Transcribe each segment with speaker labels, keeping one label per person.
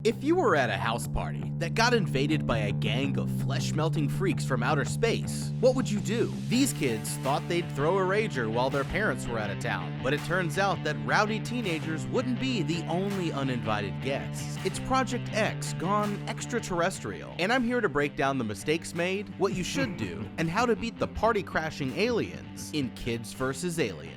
Speaker 1: If you were at a house party that got invaded by a gang of flesh-melting freaks from outer space, what would you do? These kids thought they'd throw a rager while their parents were out of town, but it turns out that rowdy teenagers wouldn't be the only uninvited guests. It's Project X gone extraterrestrial, and I'm here to break down the mistakes made, what you should do, and how to beat the party-crashing aliens in Kids vs. Aliens.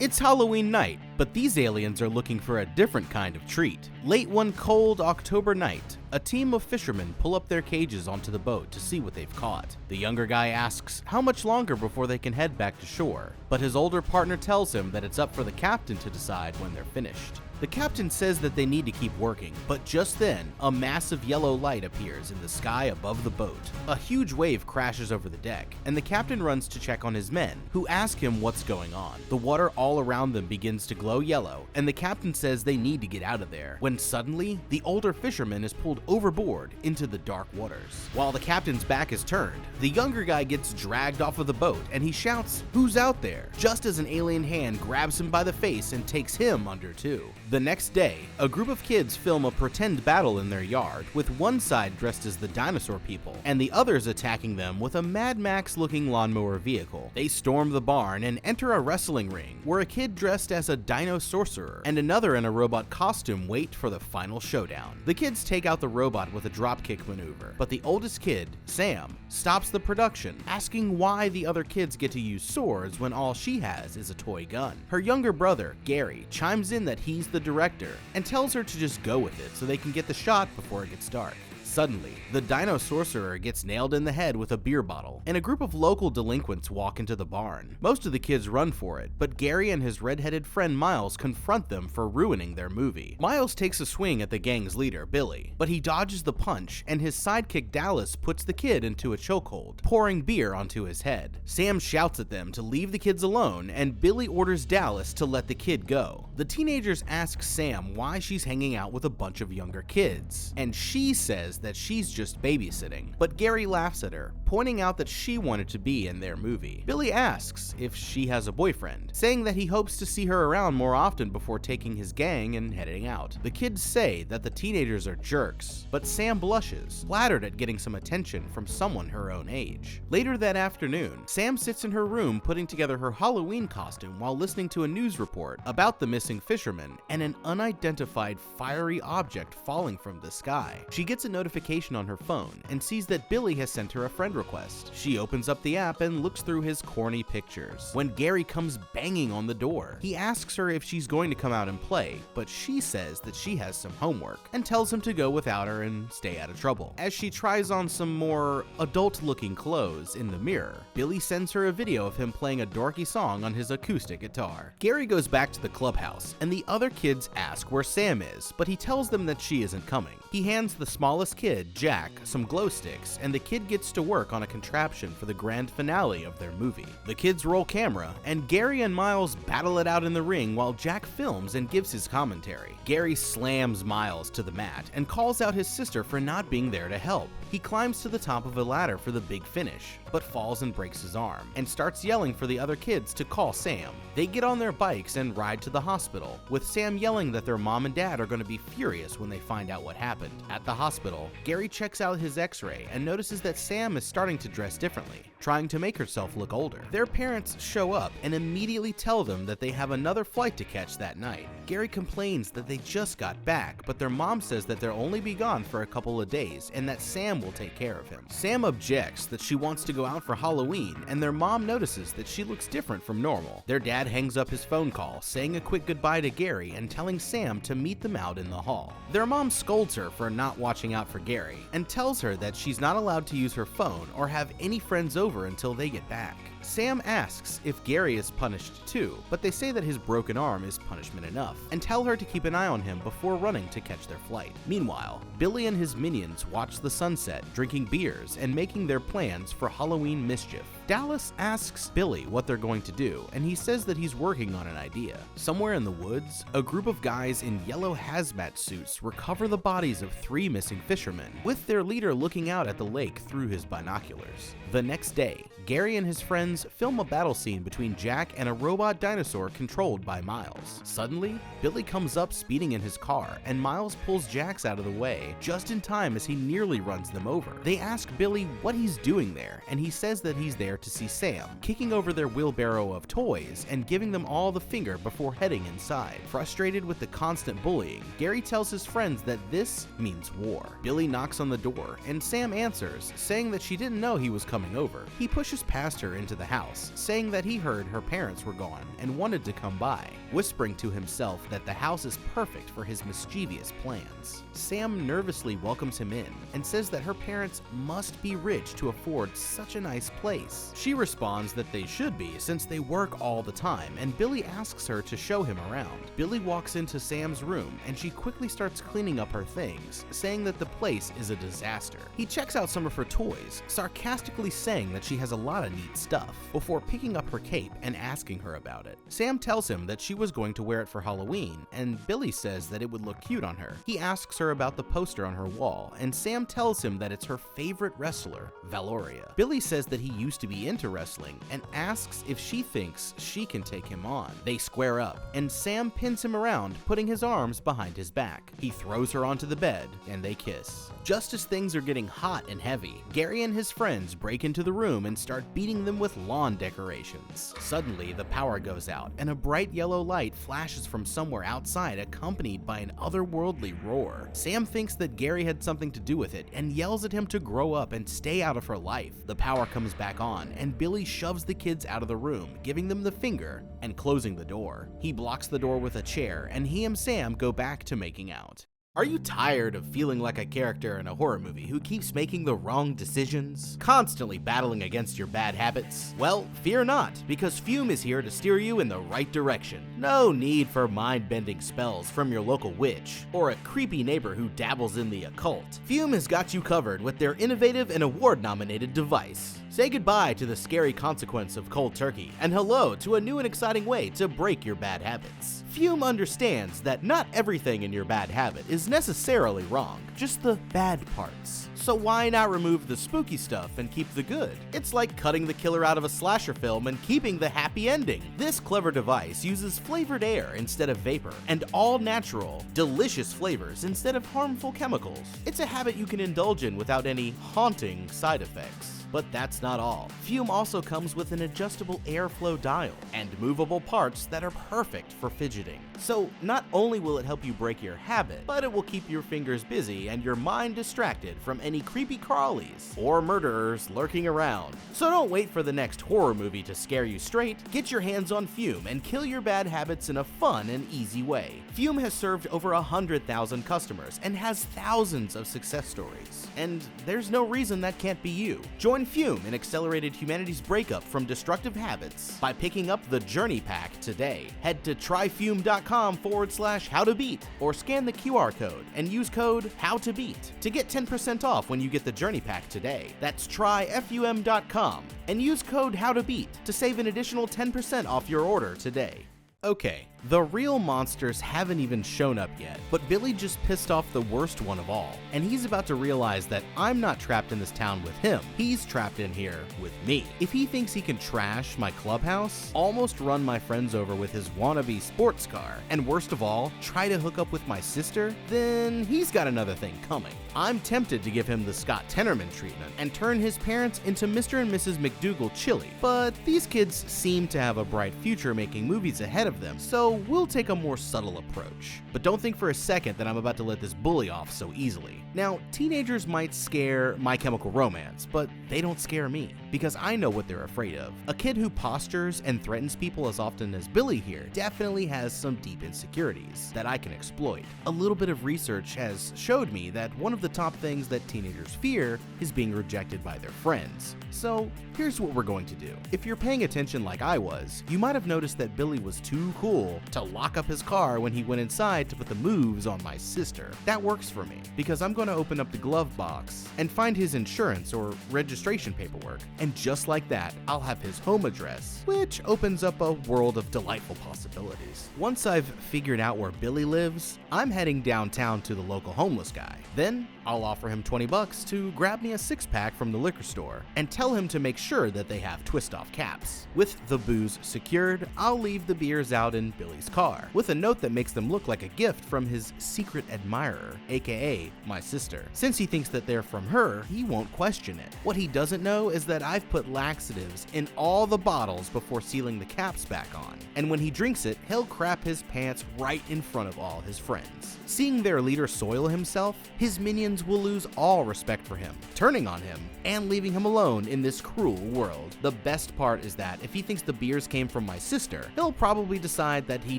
Speaker 1: It's Halloween night, but these aliens are looking for a different kind of treat. Late one cold October night, a team of fishermen pull up their cages onto the boat to see what they've caught. The younger guy asks how much longer before they can head back to shore, but his older partner tells him that it's up for the captain to decide when they're finished. The captain says that they need to keep working, but just then, a massive yellow light appears in the sky above the boat. A huge wave crashes over the deck, and the captain runs to check on his men, who ask him what's going on. The water all around them begins to glow yellow, and the captain says they need to get out of there, when suddenly, the older fisherman is pulled overboard into the dark waters. While the captain's back is turned, the younger guy gets dragged off of the boat, and he shouts, "Who's out there?" just as an alien hand grabs him by the face and takes him under too. The next day, a group of kids film a pretend battle in their yard, with one side dressed as the dinosaur people, and the others attacking them with a Mad Max-looking lawnmower vehicle. They storm the barn and enter a wrestling ring, where a kid dressed as a dino sorcerer and another in a robot costume wait for the final showdown. The kids take out the robot with a dropkick maneuver, but the oldest kid, Sam, stops the production, asking why the other kids get to use swords when all she has is a toy gun. Her younger brother, Gary, chimes in that he's the director and tells her to just go with it so they can get the shot before it gets dark. Suddenly, the dino sorcerer gets nailed in the head with a beer bottle, and a group of local delinquents walk into the barn. Most of the kids run for it, but Gary and his red-headed friend Miles confront them for ruining their movie. Miles takes a swing at the gang's leader, Billy, but he dodges the punch, and his sidekick Dallas puts the kid into a chokehold, pouring beer onto his head. Sam shouts at them to leave the kids alone, and Billy orders Dallas to let the kid go. The teenagers ask Sam why she's hanging out with a bunch of younger kids, and she says that she's just babysitting, but Gary laughs at her, pointing out that she wanted to be in their movie. Billy asks if she has a boyfriend, saying that he hopes to see her around more often before taking his gang and heading out. The kids say that the teenagers are jerks, but Sam blushes, flattered at getting some attention from someone her own age. Later that afternoon, Sam sits in her room putting together her Halloween costume while listening to a news report about the missing fisherman and an unidentified fiery object falling from the sky. She gets a notification on her phone and sees that Billy has sent her a friend request. She opens up the app and looks through his corny pictures when Gary comes banging on the door. He asks her if she's going to come out and play, but she says that she has some homework and tells him to go without her and stay out of trouble. As she tries on some more adult-looking clothes in the mirror, Billy sends her a video of him playing a dorky song on his acoustic guitar. Gary goes back to the clubhouse and the other kids ask where Sam is, but he tells them that she isn't coming. He hands the smallest kid, Jack, some glow sticks, and the kid gets to work on a contraption for the grand finale of their movie. The kids roll camera, and Gary and Miles battle it out in the ring while Jack films and gives his commentary. Gary slams Miles to the mat and calls out his sister for not being there to help. He climbs to the top of a ladder for the big finish, but falls and breaks his arm, and starts yelling for the other kids to call Sam. They get on their bikes and ride to the hospital, with Sam yelling that their mom and dad are going to be furious when they find out what happened. At the hospital, Gary checks out his x-ray and notices that Sam is starting to dress differently, trying to make herself look older. Their parents show up and immediately tell them that they have another flight to catch that night. Gary complains that they just got back, but their mom says that they'll only be gone for a couple of days and that Sam will take care of him. Sam objects that she wants to go out for Halloween, and their mom notices that she looks different from normal. Their dad hangs up his phone call, saying a quick goodbye to Gary and telling Sam to meet them out in the hall. Their mom scolds her for not watching out for Gary and tells her that she's not allowed to use her phone or have any friends over until they get back. Sam asks if Gary is punished too, but they say that his broken arm is punishment enough, and tell her to keep an eye on him before running to catch their flight. Meanwhile, Billy and his minions watch the sunset, drinking beers and making their plans for Halloween mischief. Dallas asks Billy what they're going to do, and he says that he's working on an idea. Somewhere in the woods, a group of guys in yellow hazmat suits recover the bodies of 3 missing fishermen, with their leader looking out at the lake through his binoculars. The next day, Gary and his friends friends film a battle scene between Jack and a robot dinosaur controlled by Miles. Suddenly, Billy comes up speeding in his car, and Miles pulls Jax out of the way just in time as he nearly runs them over. They ask Billy what he's doing there, and he says that he's there to see Sam, kicking over their wheelbarrow of toys and giving them all the finger before heading inside. Frustrated with the constant bullying, Gary tells his friends that this means war. Billy knocks on the door, and Sam answers, saying that she didn't know he was coming over. He pushes past her into the house, saying that he heard her parents were gone and wanted to come by, whispering to himself that the house is perfect for his mischievous plans. Sam nervously welcomes him in and says that her parents must be rich to afford such a nice place. She responds that they should be since they work all the time, and Billy asks her to show him around. Billy walks into Sam's room and she quickly starts cleaning up her things, saying that the place is a disaster. He checks out some of her toys, sarcastically saying that she has a lot of neat stuff, before picking up her cape and asking her about it. Sam tells him that she was going to wear it for Halloween, and Billy says that it would look cute on her. He asks her about the poster on her wall, and Sam tells him that it's her favorite wrestler, Valoria. Billy says that he used to be into wrestling and asks if she thinks she can take him on. They square up, and Sam pins him around, putting his arms behind his back. He throws her onto the bed, and they kiss. Just as things are getting hot and heavy, Gary and his friends break into the room and start beating them with lawn decorations. Suddenly, the power goes out, and a bright yellow light flashes from somewhere outside, accompanied by an otherworldly roar. Sam thinks that Gary had something to do with it and yells at him to grow up and stay out of her life. The power comes back on, and Billy shoves the kids out of the room, giving them the finger and closing the door. He blocks the door with a chair, and he and Sam go back to making out. Are you tired of feeling like a character in a horror movie who keeps making the wrong decisions, constantly battling against your bad habits? Well, fear not, because Fume is here to steer you in the right direction. No need for mind-bending spells from your local witch, or a creepy neighbor who dabbles in the occult. Fume has got you covered with their innovative and award-nominated device. Say goodbye to the scary consequence of cold turkey, and hello to a new and exciting way to break your bad habits. Fume understands that not everything in your bad habit is necessarily wrong, just the bad parts. So why not remove the spooky stuff and keep the good? It's like cutting the killer out of a slasher film and keeping the happy ending. This clever device uses flavored air instead of vapor, and all natural, delicious flavors instead of harmful chemicals. It's a habit you can indulge in without any haunting side effects. But that's not all. Fume also comes with an adjustable airflow dial and movable parts that are perfect for fidgeting. So not only will it help you break your habit, but it will keep your fingers busy and your mind distracted from any creepy crawlies or murderers lurking around. So don't wait for the next horror movie to scare you straight. Get your hands on Fume and kill your bad habits in a fun and easy way. Fume has served over 100,000 customers and has thousands of success stories. And there's no reason that can't be you. Join Fume in accelerated humanity's breakup from destructive habits by picking up the Journey Pack today. Head to tryfume.com/howtobeat or scan the QR code and use code HOWTOBEAT to get 10% off when you get the Journey Pack today. That's tryfum.com and use code HOWTOBEAT to save an additional 10% off your order today. Okay, the real monsters haven't even shown up yet, but Billy just pissed off the worst one of all, and he's about to realize that I'm not trapped in this town with him, he's trapped in here with me. If he thinks he can trash my clubhouse, almost run my friends over with his wannabe sports car, and worst of all, try to hook up with my sister, then he's got another thing coming. I'm tempted to give him the Scott Tenorman treatment and turn his parents into Mr. and Mrs. McDougal Chili, but these kids seem to have a bright future making movies ahead of them, so we'll take a more subtle approach. But don't think for a second that I'm about to let this bully off so easily. Now, teenagers might scare My Chemical Romance, but they don't scare me, because I know what they're afraid of. A kid who postures and threatens people as often as Billy here definitely has some deep insecurities that I can exploit. A little bit of research has showed me that one of the top things that teenagers fear is being rejected by their friends. So here's what we're going to do. If you're paying attention like I was, you might have noticed that Billy was too cool to lock up his car when he went inside to put the moves on my sister. That works for me, because I'm gonna open up the glove box and find his insurance or registration paperwork, and just like that, I'll have his home address, which opens up a world of delightful possibilities. Once I've figured out where Billy lives, I'm heading downtown to the local homeless guy. Then I'll offer him 20 bucks to grab me a 6-pack from the liquor store and tell him to make sure that they have twist-off caps. With the booze secured, I'll leave the beers out in Billy's car, with a note that makes them look like a gift from his secret admirer, aka my sister. Since he thinks that they're from her, he won't question it. What he doesn't know is that I've put laxatives in all the bottles before sealing the caps back on, and when he drinks it, he'll crap his pants right in front of all his friends. Seeing their leader soil himself, his minions will lose all respect for him, turning on him and leaving him alone in this cruel world. The best part is that if he thinks the beers came from my sister, he'll probably decide that he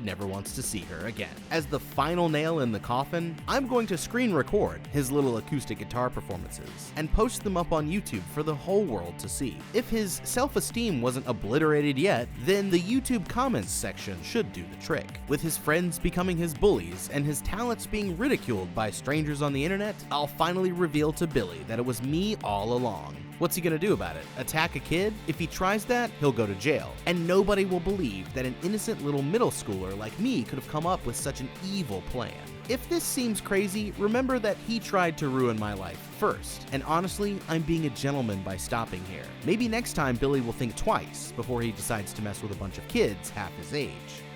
Speaker 1: never wants to see her again. As the final nail in the coffin, I'm going to screen record his little acoustic guitar performances and post them up on YouTube for the whole world to see. If his self-esteem wasn't obliterated yet, then the YouTube comments section should do the trick. With his friends becoming his bullies and his talents being ridiculed by strangers on the internet, I'll finally reveal to Billy that it was me all along. What's he gonna do about it? Attack a kid? If he tries that, he'll go to jail. And nobody will believe that an innocent little middle schooler like me could have come up with such an evil plan. If this seems crazy, remember that he tried to ruin my life first. And honestly, I'm being a gentleman by stopping here. Maybe next time Billy will think twice before he decides to mess with a bunch of kids half his age.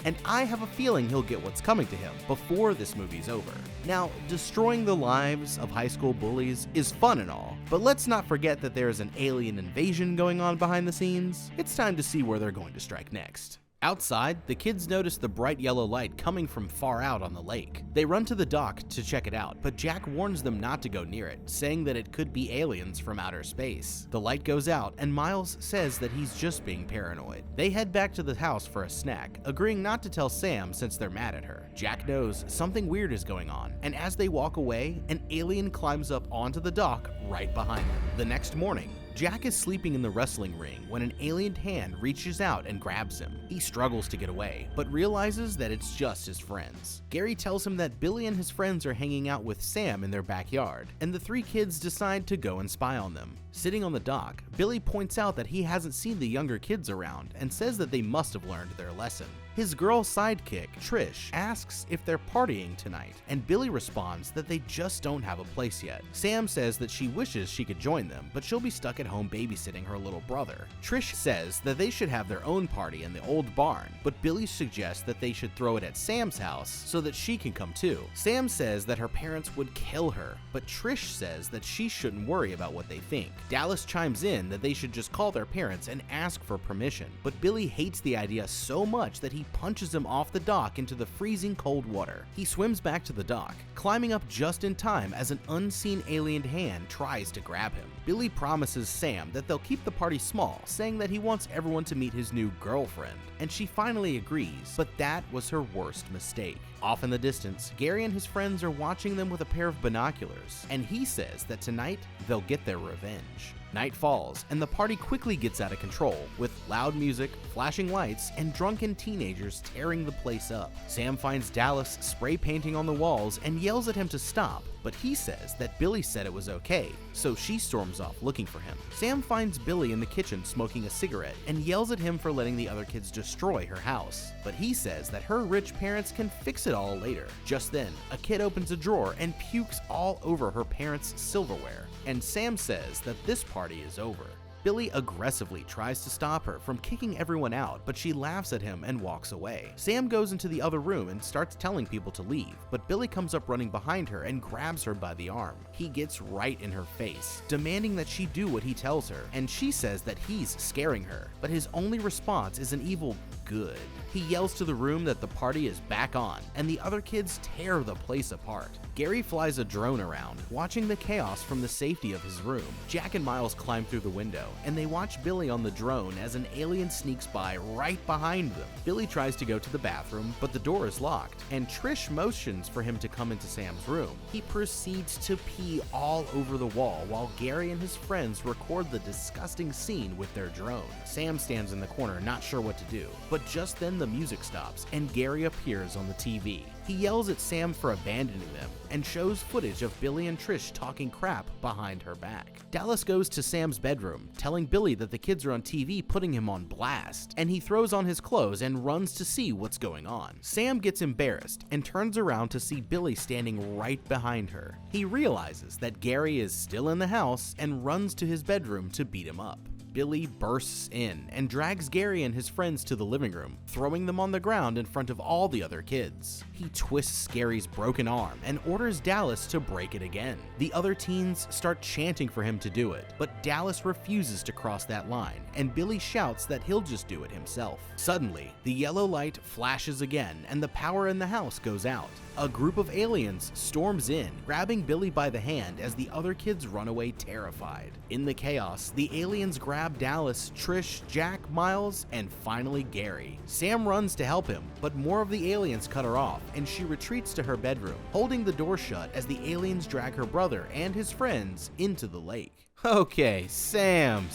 Speaker 1: And I have a feeling he'll get what's coming to him before this movie's over. Now, destroying the lives of high school bullies is fun and all, but let's not forget that there is an alien invasion going on behind the scenes. It's time to see where they're going to strike next. Outside, the kids notice the bright yellow light coming from far out on the lake. They run to the dock to check it out, but Jack warns them not to go near it, saying that it could be aliens from outer space. The light goes out, and Miles says that he's just being paranoid. They head back to the house for a snack, agreeing not to tell Sam since they're mad at her. Jack knows something weird is going on, and as they walk away, an alien climbs up onto the dock right behind them. The next morning, Jack is sleeping in the wrestling ring when an alien hand reaches out and grabs him. He struggles to get away, but realizes that it's just his friends. Gary tells him that Billy and his friends are hanging out with Sam in their backyard, and the three kids decide to go and spy on them. Sitting on the dock, Billy points out that he hasn't seen the younger kids around and says that they must have learned their lesson. His girl sidekick, Trish, asks if they're partying tonight, and Billy responds that they just don't have a place yet. Sam says that she wishes she could join them, but she'll be stuck at home babysitting her little brother. Trish says that they should have their own party in the old barn, but Billy suggests that they should throw it at Sam's house so that she can come too. Sam says that her parents would kill her, but Trish says that she shouldn't worry about what they think. Dallas chimes in that they should just call their parents and ask for permission, but Billy hates the idea so much that he punches him off the dock into the freezing cold water. He swims back to the dock, climbing up just in time as an unseen alien hand tries to grab him. Billy promises Sam that they'll keep the party small, saying that he wants everyone to meet his new girlfriend, and she finally agrees, but that was her worst mistake. Off in the distance, Gary and his friends are watching them with a pair of binoculars, and he says that tonight they'll get their revenge. Night falls, and the party quickly gets out of control, with loud music, flashing lights, and drunken teenagers tearing the place up. Sam finds Dallas spray painting on the walls and yells at him to stop, but he says that Billy said it was okay, so she storms off looking for him. Sam finds Billy in the kitchen smoking a cigarette and yells at him for letting the other kids destroy her house, but he says that her rich parents can fix it all later. Just then, a kid opens a drawer and pukes all over her parents' silverware, and Sam says that this party is over. Billy aggressively tries to stop her from kicking everyone out, but she laughs at him and walks away. Sam goes into the other room and starts telling people to leave, but Billy comes up running behind her and grabs her by the arm. He gets right in her face, demanding that she do what he tells her, and she says that he's scaring her, but his only response is an evil good. He yells to the room that the party is back on, and the other kids tear the place apart. Gary flies a drone around, watching the chaos from the safety of his room. Jack and Miles climb through the window, and they watch Billy on the drone as an alien sneaks by right behind them. Billy tries to go to the bathroom, but the door is locked, and Trish motions for him to come into Sam's room. He proceeds to pee all over the wall while Gary and his friends record the disgusting scene with their drone. Sam stands in the corner, not sure what to do, but just then the music stops, and Gary appears on the TV. He yells at Sam for abandoning them and shows footage of Billy and Trish talking crap behind her back. Dallas goes to Sam's bedroom, telling Billy that the kids are on TV putting him on blast, and he throws on his clothes and runs to see what's going on. Sam gets embarrassed and turns around to see Billy standing right behind her. He realizes that Gary is still in the house and runs to his bedroom to beat him up. Billy bursts in and drags Gary and his friends to the living room, throwing them on the ground in front of all the other kids. He twists Gary's broken arm and orders Dallas to break it again. The other teens start chanting for him to do it, but Dallas refuses to cross that line, and Billy shouts that he'll just do it himself. Suddenly, the yellow light flashes again and the power in the house goes out. A group of aliens storms in, grabbing Billy by the hand as the other kids run away terrified. In the chaos, the aliens grab Dallas, Trish, Jack, Miles, and finally Gary. Sam runs to help him, but more of the aliens cut her off, and she retreats to her bedroom, holding the door shut as the aliens drag her brother and his friends into the lake. Okay, Sam.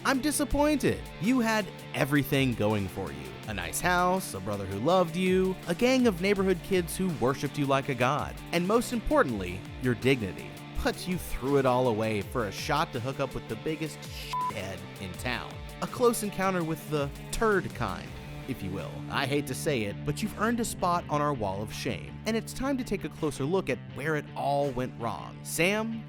Speaker 1: I'm disappointed. You had everything going for you. A nice house, a brother who loved you, a gang of neighborhood kids who worshipped you like a god, and most importantly, your dignity. But you threw it all away for a shot to hook up with the biggest shithead in town. A close encounter with the turd kind, if you will. I hate to say it, but you've earned a spot on our wall of shame, and it's time to take a closer look at where it all went wrong. Sam,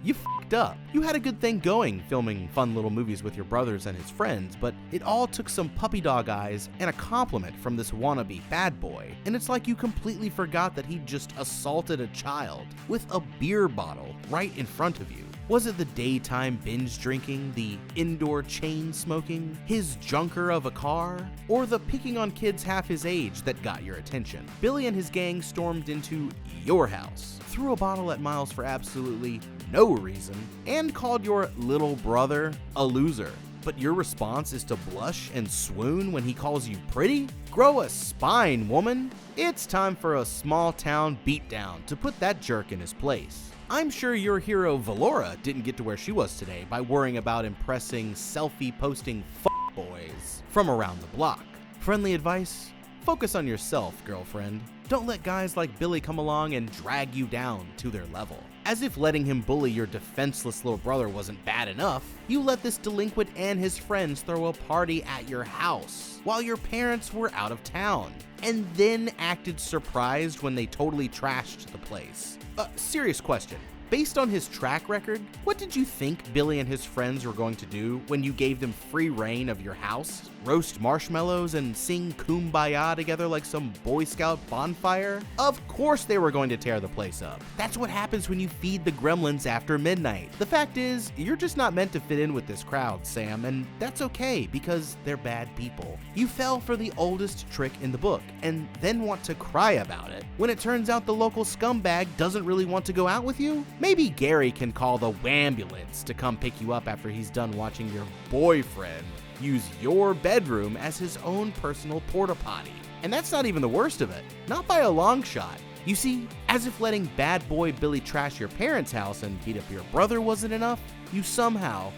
Speaker 1: you f***ed up. You had a good thing going filming fun little movies with your brothers and his friends, but it all took some puppy dog eyes and a compliment from this wannabe bad boy, and it's like you completely forgot that he just assaulted a child with a beer bottle right in front of you. Was it the daytime binge drinking, the indoor chain smoking, his junker of a car, or the picking on kids half his age that got your attention? Billy and his gang stormed into your house, threw a bottle at Miles for absolutely no reason, and called your little brother a loser. But your response is to blush and swoon when he calls you pretty? Grow a spine, woman. It's time for a small town beatdown to put that jerk in his place. I'm sure your hero Valora didn't get to where she was today by worrying about impressing selfie-posting boys from around the block. Friendly advice? Focus on yourself, girlfriend. Don't let guys like Billy come along and drag you down to their level. As if letting him bully your defenseless little brother wasn't bad enough, you let this delinquent and his friends throw a party at your house while your parents were out of town, and then acted surprised when they totally trashed the place. Serious question. Based on his track record, what did you think Billy and his friends were going to do when you gave them free reign of your house? Roast marshmallows and sing Kumbaya together like some Boy Scout bonfire? Of course they were going to tear the place up. That's what happens when you feed the gremlins after midnight. The fact is, you're just not meant to fit in with this crowd, Sam, and that's okay because they're bad people. You fell for the oldest trick in the book and then want to cry about it when it turns out the local scumbag doesn't really want to go out with you? Maybe Gary can call the wambulance to come pick you up after he's done watching your boyfriend use your bedroom as his own personal porta potty. And that's not even the worst of it. Not by a long shot. You see, as if letting bad boy Billy trash your parents' house and beat up your brother wasn't enough, you somehow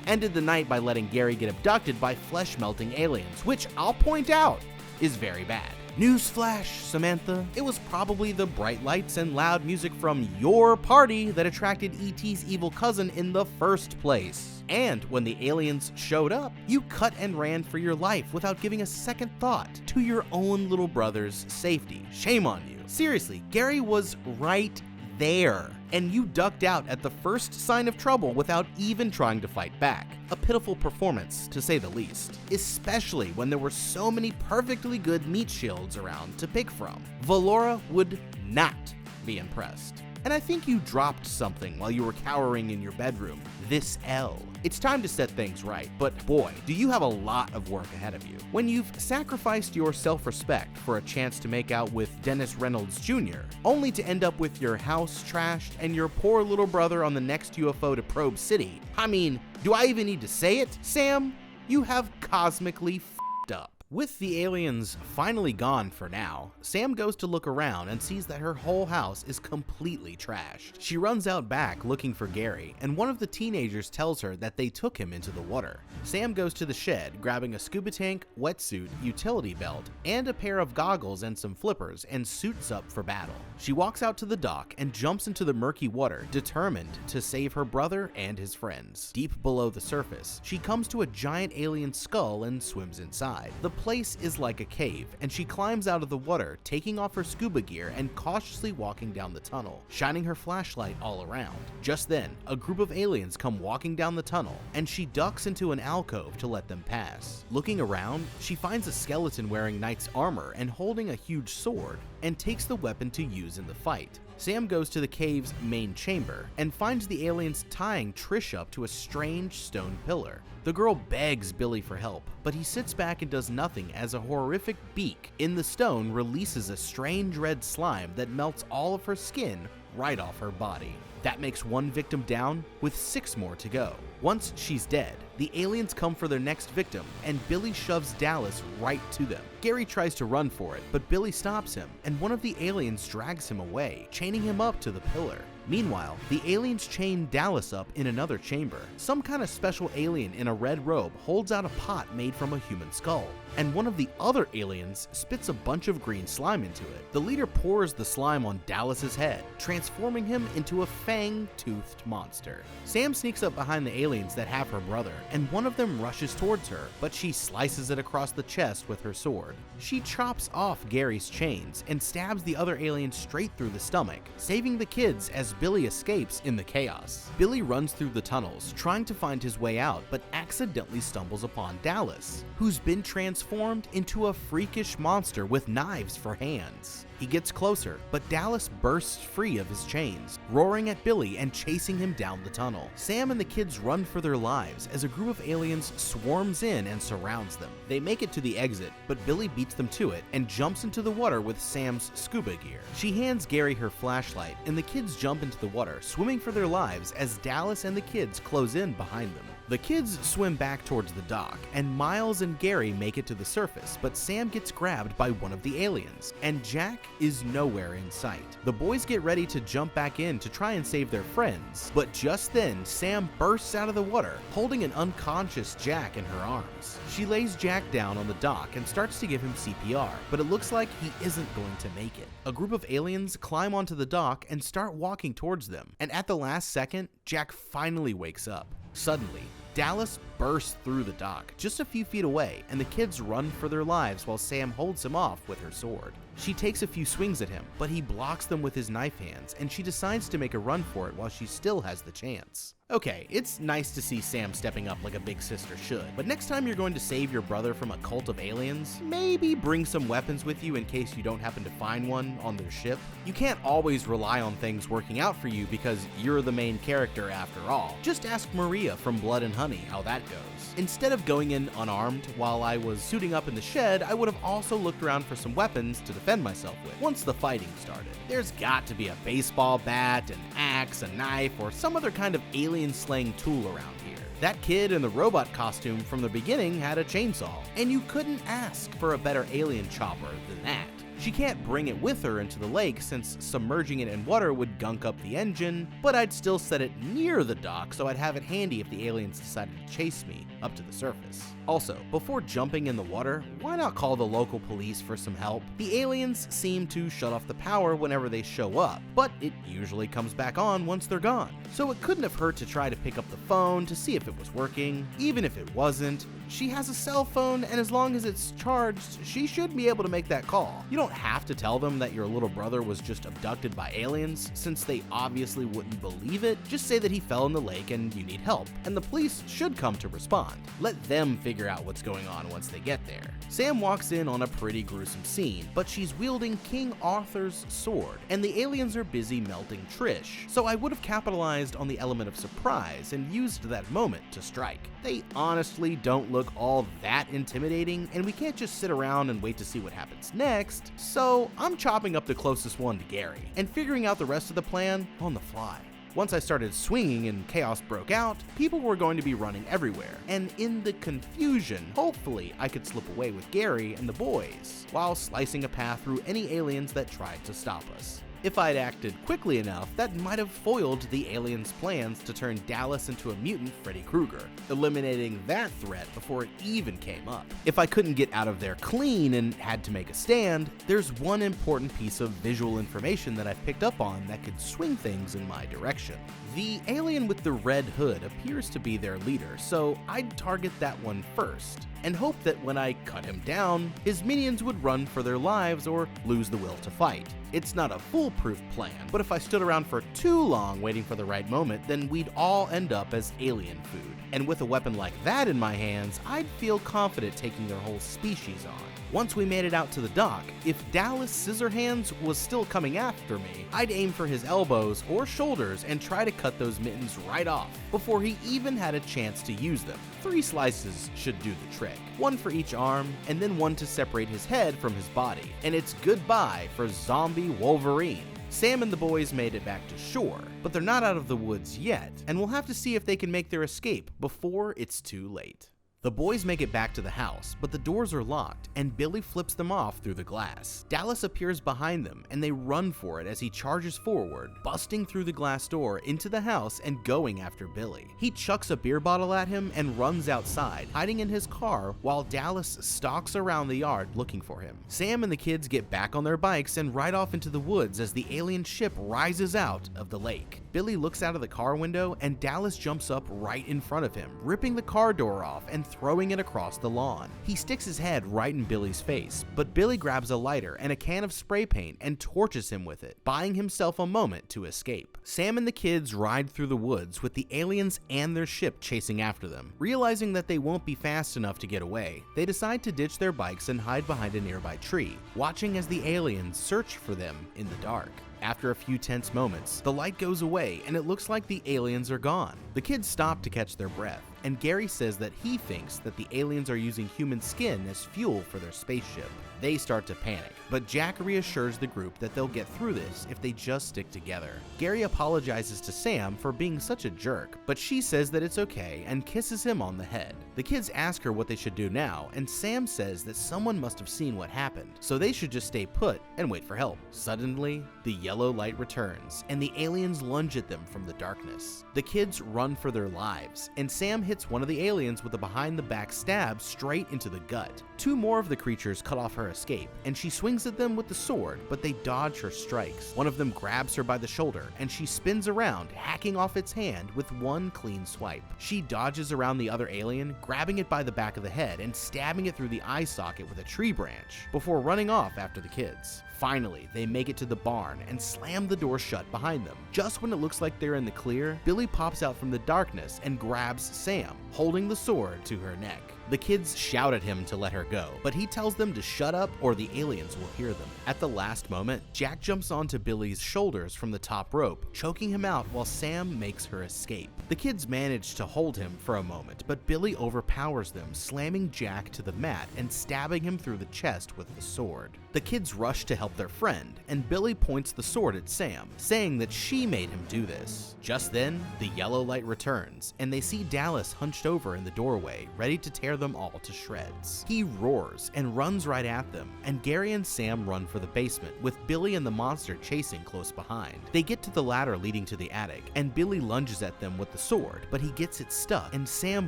Speaker 1: ended the night by letting Gary get abducted by flesh-melting aliens, which I'll point out is very bad. Newsflash, Samantha, it was probably the bright lights and loud music from your party that attracted E.T.'s evil cousin in the first place. And when the aliens showed up, you cut and ran for your life without giving a second thought to your own little brother's safety. Shame on you. Seriously, Gary was right there, and you ducked out at the first sign of trouble without even trying to fight back. A pitiful performance, to say the least, especially when there were so many perfectly good meat shields around to pick from. Valora would not be impressed. And I think you dropped something while you were cowering in your bedroom. This L. It's time to set things right, but boy, do you have a lot of work ahead of you. When you've sacrificed your self-respect for a chance to make out with Dennis Reynolds Jr., only to end up with your house trashed and your poor little brother on the next UFO to Probe City. I mean, do I even need to say it? Sam, you have cosmically f***ed up. With the aliens finally gone for now, Sam goes to look around and sees that her whole house is completely trashed. She runs out back looking for Gary, and one of the teenagers tells her that they took him into the water. Sam goes to the shed, grabbing a scuba tank, wetsuit, utility belt, and a pair of goggles and some flippers, and suits up for battle. She walks out to the dock and jumps into the murky water, determined to save her brother and his friends. Deep below the surface, she comes to a giant alien skull and swims inside. The place is like a cave, and she climbs out of the water, taking off her scuba gear and cautiously walking down the tunnel, shining her flashlight all around. Just then, a group of aliens come walking down the tunnel, and she ducks into an alcove to let them pass. Looking around, she finds a skeleton wearing knight's armor and holding a huge sword, and takes the weapon to use in the fight. Sam goes to the cave's main chamber and finds the aliens tying Trish up to a strange stone pillar. The girl begs Billy for help, but he sits back and does nothing as a horrific beak in the stone releases a strange red slime that melts all of her skin right off her body. That makes one victim down, with 6 more to go. Once she's dead, the aliens come for their next victim, and Billy shoves Dallas right to them. Gary tries to run for it, but Billy stops him, and one of the aliens drags him away, chaining him up to the pillar. Meanwhile, the aliens chain Dallas up in another chamber. Some kind of special alien in a red robe holds out a pot made from a human skull, and one of the other aliens spits a bunch of green slime into it. The leader pours the slime on Dallas's head, transforming him into a fang-toothed monster. Sam sneaks up behind the aliens that have her brother, and one of them rushes towards her, but she slices it across the chest with her sword. She chops off Gary's chains and stabs the other alien straight through the stomach, saving the kids as Billy escapes in the chaos. Billy runs through the tunnels, trying to find his way out, but accidentally stumbles upon Dallas, who's been transformed into a freakish monster with knives for hands. He gets closer, but Dallas bursts free of his chains, roaring at Billy and chasing him down the tunnel. Sam and the kids run for their lives as a group of aliens swarms in and surrounds them. They make it to the exit, but Billy beats them to it and jumps into the water with Sam's scuba gear. She hands Gary her flashlight, and the kids jump into the water, swimming for their lives as Dallas and the kids close in behind them. The kids swim back towards the dock, and Miles and Gary make it to the surface, but Sam gets grabbed by one of the aliens, and Jack is nowhere in sight. The boys get ready to jump back in to try and save their friends, but just then, Sam bursts out of the water, holding an unconscious Jack in her arms. She lays Jack down on the dock and starts to give him CPR, but it looks like he isn't going to make it. A group of aliens climb onto the dock and start walking towards them, and at the last second, Jack finally wakes up. Suddenly, Dallas bursts through the dock just a few feet away, and the kids run for their lives while Sam holds him off with her sword. She takes a few swings at him, but he blocks them with his knife hands, and she decides to make a run for it while she still has the chance. Okay, it's nice to see Sam stepping up like a big sister should, but next time you're going to save your brother from a cult of aliens, maybe bring some weapons with you in case you don't happen to find one on their ship. You can't always rely on things working out for you because you're the main character after all. Just ask Maria from Blood and Honey how that goes. Instead of going in unarmed while I was suiting up in the shed, I would have also looked around for some weapons to defend myself with once the fighting started. There's got to be a baseball bat, an axe, a knife, or some other kind of alien-slaying tool around here. That kid in the robot costume from the beginning had a chainsaw, and you couldn't ask for a better alien chopper than that. She can't bring it with her into the lake since submerging it in water would gunk up the engine, but I'd still set it near the dock so I'd have it handy if the aliens decided to chase me up to the surface. Also, before jumping in the water, why not call the local police for some help? The aliens seem to shut off the power whenever they show up, but it usually comes back on once they're gone. So it couldn't have hurt to try to pick up the phone to see if it was working. Even if it wasn't, she has a cell phone, and as long as it's charged, she should be able to make that call. You don't have to tell them that your little brother was just abducted by aliens, since they obviously wouldn't believe it. Just say that he fell in the lake and you need help, and the police should come to respond. Let them figure out what's going on once they get there. Sam walks in on a pretty gruesome scene, but she's wielding King Arthur's sword, and the aliens are busy melting Trish, so I would have capitalized on the element of surprise and used that moment to strike. They honestly don't look all that intimidating, and we can't just sit around and wait to see what happens next, so I'm chopping up the closest one to Gary, and figuring out the rest of the plan on the fly. Once I started swinging and chaos broke out, people were going to be running everywhere, and in the confusion, hopefully I could slip away with Gary and the boys, while slicing a path through any aliens that tried to stop us. If I'd acted quickly enough, that might have foiled the aliens' plans to turn Dallas into a mutant Freddy Krueger, eliminating that threat before it even came up. If I couldn't get out of there clean and had to make a stand, there's one important piece of visual information that I've picked up on that could swing things in my direction. The alien with the red hood appears to be their leader, so I'd target that one first, and hope that when I cut him down, his minions would run for their lives or lose the will to fight. It's not a foolproof plan, but if I stood around for too long waiting for the right moment, then we'd all end up as alien food. And with a weapon like that in my hands, I'd feel confident taking their whole species on. Once we made it out to the dock, if Dallas Scissorhands was still coming after me, I'd aim for his elbows or shoulders and try to cut those mittens right off before he even had a chance to use them. 3 slices should do the trick, 1 for each arm, and then 1 to separate his head from his body, and it's goodbye for Zombie Wolverine. Sam and the boys made it back to shore, but they're not out of the woods yet, and we'll have to see if they can make their escape before it's too late. The boys make it back to the house, but the doors are locked, and Billy flips them off through the glass. Dallas appears behind them, and they run for it as he charges forward, busting through the glass door into the house and going after Billy. He chucks a beer bottle at him and runs outside, hiding in his car while Dallas stalks around the yard looking for him. Sam and the kids get back on their bikes and ride off into the woods as the alien ship rises out of the lake. Billy looks out of the car window, and Dallas jumps up right in front of him, ripping the car door off and throwing it across the lawn. He sticks his head right in Billy's face, but Billy grabs a lighter and a can of spray paint and torches him with it, buying himself a moment to escape. Sam and the kids ride through the woods with the aliens and their ship chasing after them. Realizing that they won't be fast enough to get away, they decide to ditch their bikes and hide behind a nearby tree, watching as the aliens search for them in the dark. After a few tense moments, the light goes away and it looks like the aliens are gone. The kids stop to catch their breath, and Gary says that he thinks that the aliens are using human skin as fuel for their spaceship. They start to panic, but Jack reassures the group that they'll get through this if they just stick together. Gary apologizes to Sam for being such a jerk, but she says that it's okay and kisses him on the head. The kids ask her what they should do now, and Sam says that someone must have seen what happened, so they should just stay put and wait for help. Suddenly, the yellow light returns, and the aliens lunge at them from the darkness. The kids run for their lives, and Sam hits one of the aliens with a behind-the-back stab straight into the gut. 2 more of the creatures cut off her escape, and she swings at them with the sword, but they dodge her strikes. One of them grabs her by the shoulder, and she spins around, hacking off its hand with 1 clean swipe. She dodges around the other alien, grabbing it by the back of the head and stabbing it through the eye socket with a tree branch, before running off after the kids. Finally, they make it to the barn and slam the door shut behind them. Just when it looks like they're in the clear, Billy pops out from the darkness and grabs Sam, holding the sword to her neck. The kids shout at him to let her go, but he tells them to shut up or the aliens will hear them. At the last moment, Jack jumps onto Billy's shoulders from the top rope, choking him out while Sam makes her escape. The kids manage to hold him for a moment, but Billy overpowers them, slamming Jack to the mat and stabbing him through the chest with the sword. The kids rush to help their friend, and Billy points the sword at Sam, saying that she made him do this. Just then, the yellow light returns, and they see Dallas hunched over in the doorway, ready to tear them all to shreds. He roars and runs right at them, and Gary and Sam run for the basement, with Billy and the monster chasing close behind. They get to the ladder leading to the attic, and Billy lunges at them with the sword, but he gets it stuck, and Sam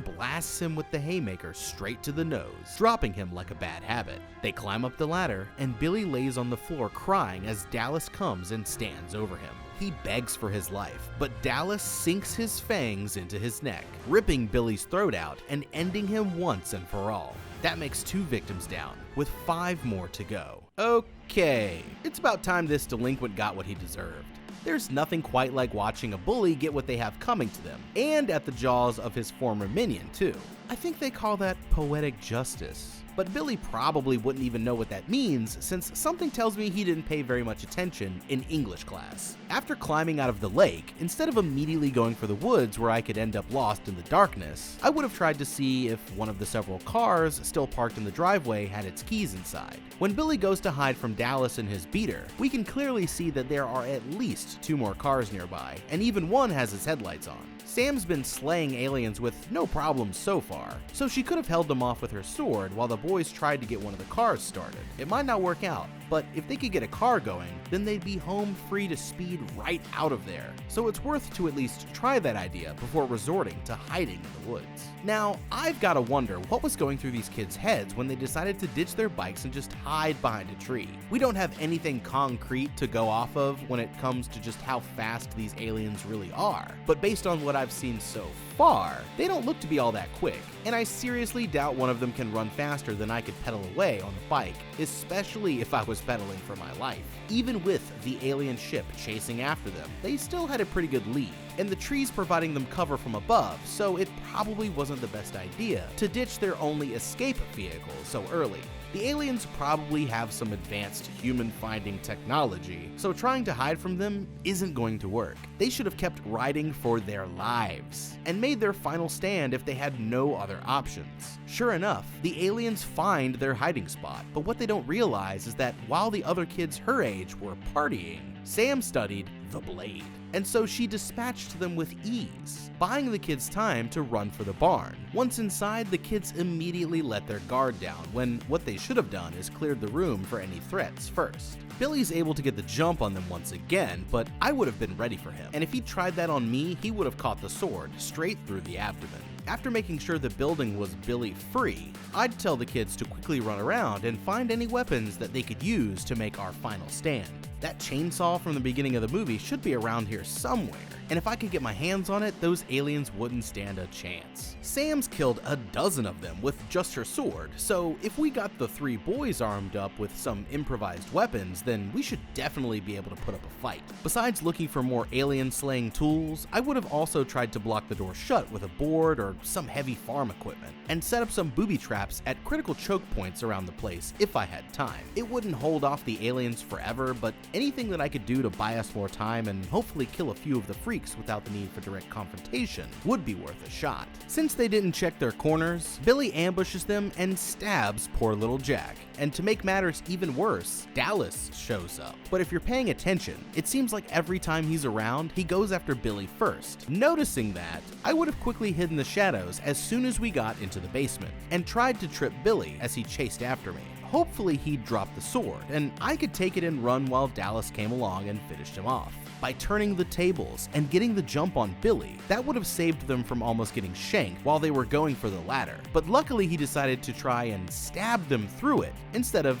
Speaker 1: blasts him with the haymaker straight to the nose, dropping him like a bad habit. They climb up the ladder, and Billy lays on the floor crying as Dallas comes and stands over him. He begs for his life, but Dallas sinks his fangs into his neck, ripping Billy's throat out and ending him once and for all. That makes 2 victims down, with 5 more to go. Okay, it's about time this delinquent got what he deserved. There's nothing quite like watching a bully get what they have coming to them, and at the jaws of his former minion too. I think they call that poetic justice. But Billy probably wouldn't even know what that means, since something tells me he didn't pay very much attention in English class. After climbing out of the lake, instead of immediately going for the woods where I could end up lost in the darkness, I would have tried to see if one of the several cars still parked in the driveway had its keys inside. When Billy goes to hide from Dallas in his beater, we can clearly see that there are at least 2 more cars nearby, and even one has its headlights on. Sam's been slaying aliens with no problems so far, so she could have held them off with her sword while the boys tried to get one of the cars started. It might not work out, but if they could get a car going, then they'd be home free to speed right out of there. So it's worth to at least try that idea before resorting to hiding in the woods. Now, I've got to wonder what was going through these kids' heads when they decided to ditch their bikes and just hide behind a tree. We don't have anything concrete to go off of when it comes to just how fast these aliens really are, but based on what I've seen so far, they don't look to be all that quick, and I seriously doubt one of them can run faster than I could pedal away on the bike, especially if I was pedaling for my life. Even with the alien ship chasing after them, they still had a pretty good lead, and the trees providing them cover from above, so it probably wasn't the best idea to ditch their only escape vehicle so early. The aliens probably have some advanced human-finding technology, so trying to hide from them isn't going to work. They should have kept riding for their lives, and made their final stand if they had no other options. Sure enough, the aliens find their hiding spot, but what they don't realize is that while the other kids her age were partying, Sam studied the blade. And so she dispatched them with ease, buying the kids time to run for the barn. Once inside, the kids immediately let their guard down, when what they should have done is cleared the room for any threats first. Billy's able to get the jump on them once again, but I would have been ready for him, and if he tried that on me, he would have caught the sword straight through the abdomen. After making sure the building was Billy free, I'd tell the kids to quickly run around and find any weapons that they could use to make our final stand. That chainsaw from the beginning of the movie should be around here somewhere, and if I could get my hands on it, those aliens wouldn't stand a chance. Sam's killed a dozen of them with just her sword, so if we got the 3 boys armed up with some improvised weapons, then we should definitely be able to put up a fight. Besides looking for more alien-slaying tools, I would have also tried to block the door shut with a board or some heavy farm equipment, and set up some booby traps at critical choke points around the place if I had time. It wouldn't hold off the aliens forever, but anything that I could do to buy us more time and hopefully kill a few of the freaks without the need for direct confrontation would be worth a shot. Since they didn't check their corners, Billy ambushes them and stabs poor little Jack. And to make matters even worse, Dallas shows up. But if you're paying attention, it seems like every time he's around, he goes after Billy first. Noticing that, I would have quickly hidden the shadows as soon as we got into the basement, and tried to trip Billy as he chased after me. Hopefully he'd drop the sword, and I could take it and run while Dallas came along and finished him off. By turning the tables and getting the jump on Billy, that would have saved them from almost getting shanked while they were going for the ladder. But luckily he decided to try and stab them through it, instead of,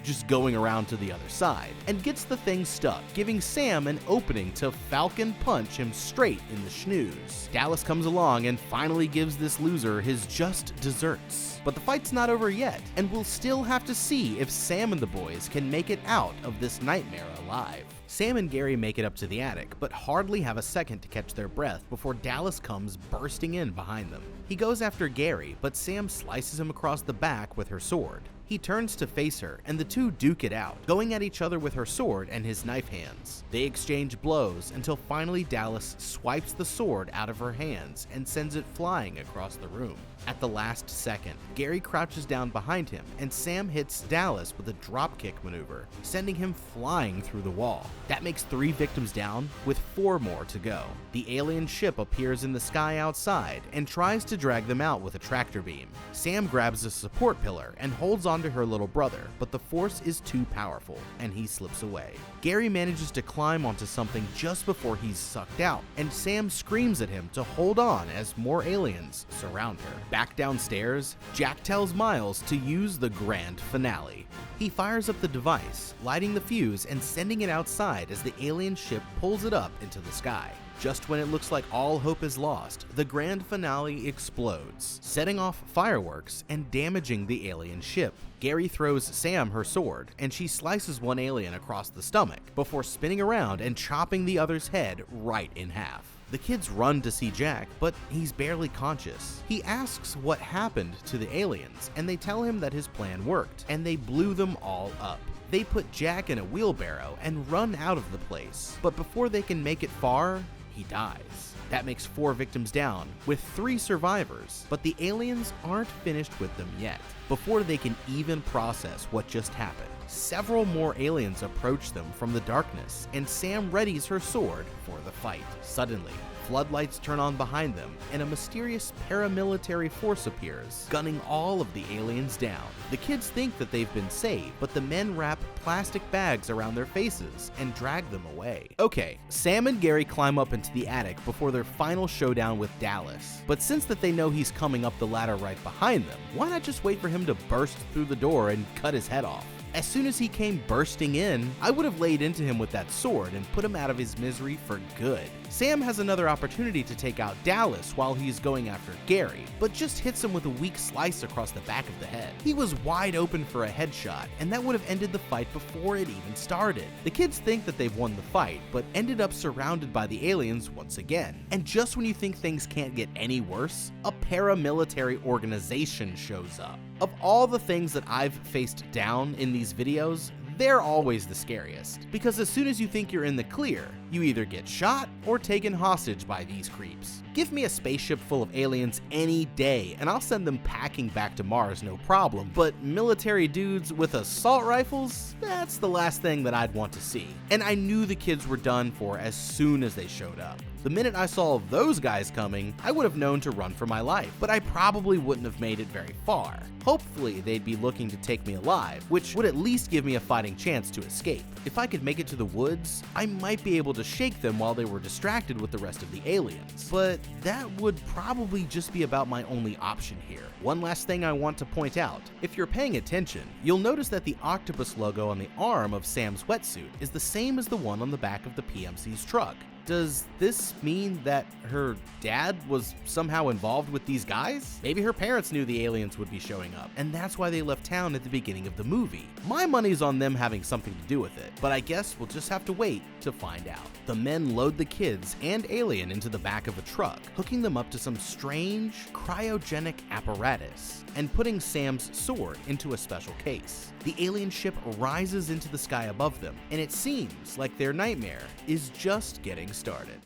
Speaker 1: just going around to the other side, and gets the thing stuck, giving Sam an opening to Falcon punch him straight in the schnoz. Dallas comes along and finally gives this loser his just desserts. But the fight's not over yet, and we'll still have to see if Sam and the boys can make it out of this nightmare alive. Sam and Gary make it up to the attic, but hardly have a second to catch their breath before Dallas comes bursting in behind them. He goes after Gary, but Sam slices him across the back with her sword. He turns to face her, and the two duke it out, going at each other with her sword and his knife hands. They exchange blows until finally Dallas swipes the sword out of her hands and sends it flying across the room. At the last second, Gary crouches down behind him, and Sam hits Dallas with a dropkick maneuver, sending him flying through the wall. That makes 3 victims down, with 4 more to go. The alien ship appears in the sky outside and tries to drag them out with a tractor beam. Sam grabs a support pillar and holds onto her little brother, but the force is too powerful, and he slips away. Gary manages to climb onto something just before he's sucked out, and Sam screams at him to hold on as more aliens surround her. Back downstairs, Jack tells Miles to use the grand finale. He fires up the device, lighting the fuse and sending it outside as the alien ship pulls it up into the sky. Just when it looks like all hope is lost, the grand finale explodes, setting off fireworks and damaging the alien ship. Gary throws Sam her sword, and she slices one alien across the stomach before spinning around and chopping the other's head right in half. The kids run to see Jack, but he's barely conscious. He asks what happened to the aliens, and they tell him that his plan worked, and they blew them all up. They put Jack in a wheelbarrow and run out of the place, but before they can make it far, he dies. That makes 4 victims down, with 3 survivors, but the aliens aren't finished with them yet. Before they can even process what just happened, several more aliens approach them from the darkness, and Sam readies her sword for the fight. Suddenly, floodlights turn on behind them, and a mysterious paramilitary force appears, gunning all of the aliens down. The kids think that they've been saved, but the men wrap plastic bags around their faces and drag them away. Okay, Sam and Gary climb up into the attic before their final showdown with Dallas, but since that they know he's coming up the ladder right behind them, why not just wait for him to burst through the door and cut his head off? As soon as he came bursting in, I would have laid into him with that sword and put him out of his misery for good. Sam has another opportunity to take out Dallas while he's going after Gary, but just hits him with a weak slice across the back of the head. He was wide open for a headshot, and that would have ended the fight before it even started. The kids think that they've won the fight, but ended up surrounded by the aliens once again. And just when you think things can't get any worse, a paramilitary organization shows up. Of all the things that I've faced down in these videos, they're always the scariest, because as soon as you think you're in the clear, you either get shot or taken hostage by these creeps. Give me a spaceship full of aliens any day, and I'll send them packing back to Mars no problem, but military dudes with assault rifles? That's the last thing that I'd want to see. And I knew the kids were done for as soon as they showed up. The minute I saw those guys coming, I would have known to run for my life, but I probably wouldn't have made it very far. Hopefully, they'd be looking to take me alive, which would at least give me a fighting chance to escape. If I could make it to the woods, I might be able to shake them while they were distracted with the rest of the aliens, but that would probably just be about my only option here. One last thing I want to point out. If you're paying attention, you'll notice that the octopus logo on the arm of Sam's wetsuit is the same as the one on the back of the PMC's truck. Does this mean that her dad was somehow involved with these guys? Maybe her parents knew the aliens would be showing up, and that's why they left town at the beginning of the movie. My money's on them having something to do with it, but I guess we'll just have to wait to find out. The men load the kids and Alien into the back of a truck, hooking them up to some strange cryogenic apparatus, and putting Sam's sword into a special case. The alien ship rises into the sky above them, and it seems like their nightmare is just getting started.